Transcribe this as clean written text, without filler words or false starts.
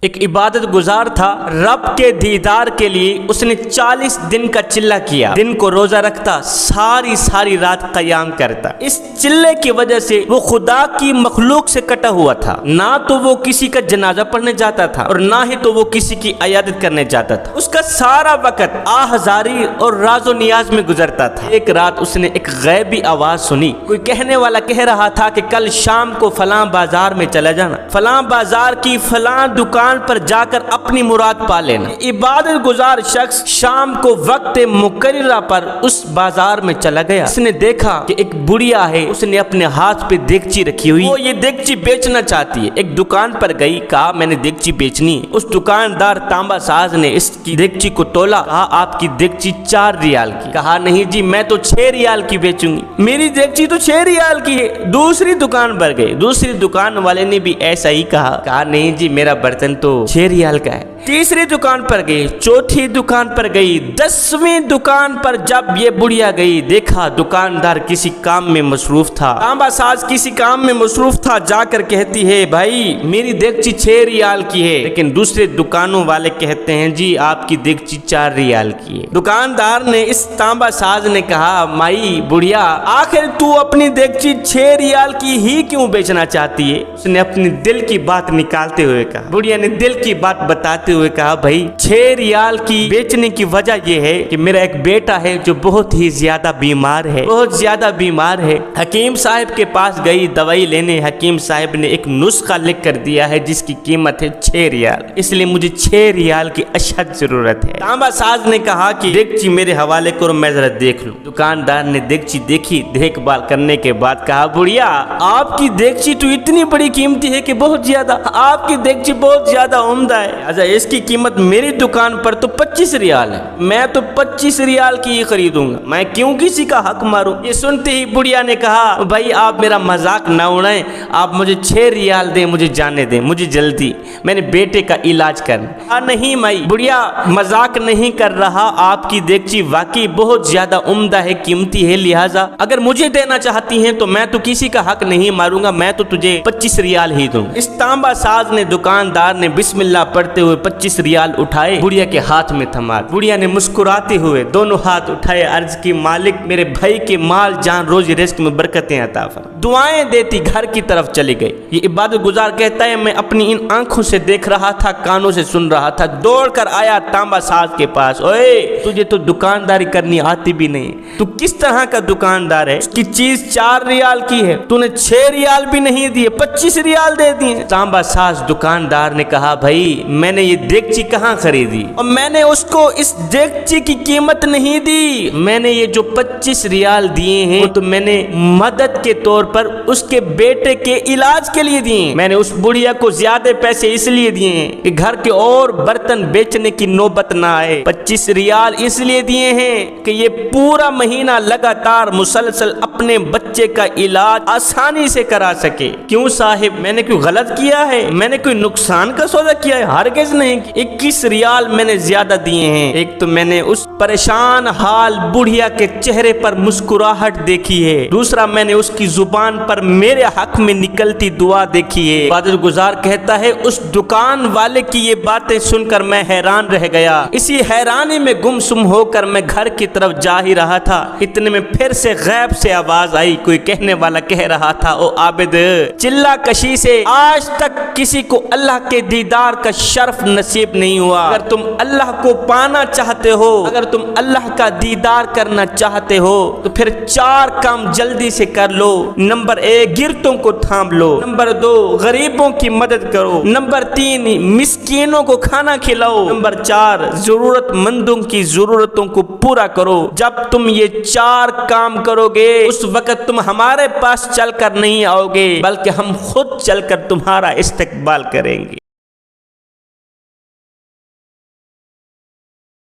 ایک عبادت گزار تھا، رب کے دیدار کے لیے اس نے 40 دن کا چلہ کیا، دن کو روزہ رکھتا، ساری رات قیام کرتا۔ اس چلے کی وجہ سے وہ خدا کی مخلوق سے کٹا ہوا تھا، نہ تو وہ کسی کا جنازہ پڑھنے جاتا تھا اور نہ ہی تو وہ کسی کی عیادت کرنے جاتا تھا۔ اس کا سارا وقت آہذاری اور راز و نیاز میں گزرتا تھا۔ ایک رات اس نے ایک غیبی آواز سنی، کوئی کہنے والا کہہ رہا تھا کہ کل شام کو فلاں بازار میں چلا جانا، فلاں بازار کی فلاں دکان پر جا کر اپنی مراد پا لینا۔ عبادت گزار شخص شام کو وقت مقررہ پر اس بازار میں چلا گیا۔ اس نے دیکھا کہ ایک بڑھیا ہے، اس نے اپنے ہاتھ پہ دیگچی رکھی ہوئی، وہ یہ دیگچی بیچنا چاہتی ہے۔ ایک دکان پر گئی، کہا میں نے دیگچی بیچنی ہے۔ اس دکاندار تانبا ساز نے اس کی دیگچی کو تولا، کہا آپ کی دیگچی 4 ریال کی۔ کہا نہیں جی میں تو 6 ریال کی بیچوں گی، میری دیگچی تو 6 ریال کی ہے۔ دوسری دکان پر گئے، دوسری دکان والے نے بھی ایسا ہی کہا نہیں جی میرا برتن تو 6 ریال کا ہے۔ تیسری دکان پر گئی، چوتھی دکان پر گئی، 10ویں دکان پر جب یہ بڑھیا گئی، دیکھا دکاندار کسی کام میں مصروف تھا، تانبا ساز کسی کام میں مصروف تھا۔ جا کر کہتی ہے بھائی میری دیگچی 6 ریال کی ہے، لیکن دوسرے دکانوں والے کہتے ہیں جی آپ کی دیگچی 4 ریال کی ہے۔ دکاندار نے اس تانبا ساز نے کہا مائی بڑھیا آخر تو اپنی دیگچی 6 ریال کی ہی کیوں بیچنا چاہتی ہے؟ اس نے اپنی دل کی بات نکالتے ہوئے کہا، بڑھیا نے دل کی بات بتاتے ہوئے کہا بھائی 6 ریال کی بیچنے کی وجہ یہ ہے کہ میرا ایک بیٹا ہے جو بہت ہی زیادہ بیمار ہے، بہت زیادہ بیمار ہے۔ حکیم صاحب کے پاس گئی دوائی لینے، حکیم صاحب نے ایک نسخہ لکھ کر دیا ہے جس کی قیمت ہے 6 ریال، اس لیے مجھے 6 ریال کی اشد ضرورت ہے۔ تانبا ساز نے کہا کہ دیگچی میرے حوالے کرو میں ذرا دیکھ لوں۔ دکاندار نے دیگچی دیکھی، دیکھ بھال کرنے کے بعد کہا بڑھیا آپ کی دیگچی تو اتنی بڑی قیمتی ہے کہ بہت زیادہ، آپ کی دیگچی بہت زیادہ عمدہ ہے، اچھا اس کی قیمت میری دکان پر تو 25 ریال ہے، میں تو 25 ریال کی ہی خریدوں گا، میں کیوں کسی کا حق ماروں؟ یہ سنتے ہی بڑھیا نے کہا بھائی آپ میرا مذاق نہ اڑائیں، آپ مجھے 6 ریال دیں، مجھے جانے دیں، مجھے جلدی میں نے بیٹے کا علاج کرنا۔ نہیں مائی بڑھیا مذاق نہیں کر رہا، آپ کی دیگچی واقعی بہت زیادہ عمدہ ہے، قیمتی ہے، لہٰذا اگر مجھے دینا چاہتی ہیں تو میں تو کسی کا حق نہیں ماروں گا، میں تو تجھے 25 ریال ہی دوں۔ اس تانبا ساز نے دکاندار نے بسم اللہ پڑھتے ہوئے 25 ریال اٹھائے، بڑھیا کے ہاتھ میں تھما۔ بڑھیا نے مسکراتے ہوئے دونوں ہاتھ اٹھائے، عرض کی مالک میرے بھائی کے مال جان روزی رزق میں برکتیں عطا فرما۔ دعائیں دیتی گھر کی طرف چلی گئی۔ یہ عبادت گزار کہتا ہے میں اپنی ان آنکھوں سے دیکھ رہا تھا، کانوں سے سن رہا تھا، دوڑ کر آیا تانبا ساز کے پاس، اوے تجھے تو دکانداری کرنی آتی بھی نہیں، تو کس طرح کا دکاندار ہے؟ اس کی چیز 4 ریال کی ہے، تو نے 6 ریال بھی نہیں دیے، 25 ریال دے دیے۔ تانبا ساز دکاندار نے کہا بھائی میں نے یہ دیگچی کہاں خریدی اور میں نے اس کو اس دیگچی کی قیمت نہیں دی، میں نے یہ جو 25 ریال دیے ہیں وہ تو میں نے مدد کے طور پر اس کے بیٹے کے علاج کے لیے دیے، میں نے اس بڑھیا کو زیادہ پیسے اس لیے دیے ہیں کہ گھر کے اور برتن بیچنے کی نوبت نہ آئے، 25 ریال اس لیے دیے ہیں کہ یہ پورا مہینہ لگاتار مسلسل اپنے بچے کا علاج آسانی سے کرا سکے۔ کیوں صاحب میں نے کوئی غلط کیا ہے؟ میں نے کوئی نقصان کا سودا کیا ہے؟ ہرگز نہیں۔ 21 ریال میں نے زیادہ دیے ہیں۔ ایک تو میں نے اس پریشان حال بڑھیا کے چہرے پر مسکراہٹ دیکھی ہے، دوسرا میں نے اس کی زبان پر میرے حق میں نکلتی دعا دیکھی ہے۔ عبادت گزار کہتا ہے اس دکان والے کی یہ باتیں سن کر میں حیران رہ گیا، اسی حیرانی میں گم سم ہو کر میں گھر کی طرف جا ہی رہا تھا، اتنے میں پھر سے غیب سے آواز آئی، کوئی کہنے والا کہہ رہا تھا او عابد چلہ کشی سے آج تک کسی کو اللہ کے دیدار کا شرف نصیب نہیں ہوا، اگر تم اللہ کو پانا چاہتے ہو، اگر تم اللہ کا دیدار کرنا چاہتے ہو تو پھر 4 کام جلدی سے کر لو۔ نمبر 1 گرتوں کو تھام لو، نمبر 2 غریبوں کی مدد کرو، نمبر 3 مسکینوں کو کھانا کھلاؤ، نمبر 4 ضرورت مندوں کی ضرورتوں کو پورا کرو۔ جب تم یہ 4 کام کرو گے اس وقت تم ہمارے پاس چل کر نہیں آؤ گے بلکہ ہم خود چل کر تمہارا استقبال کریں گے۔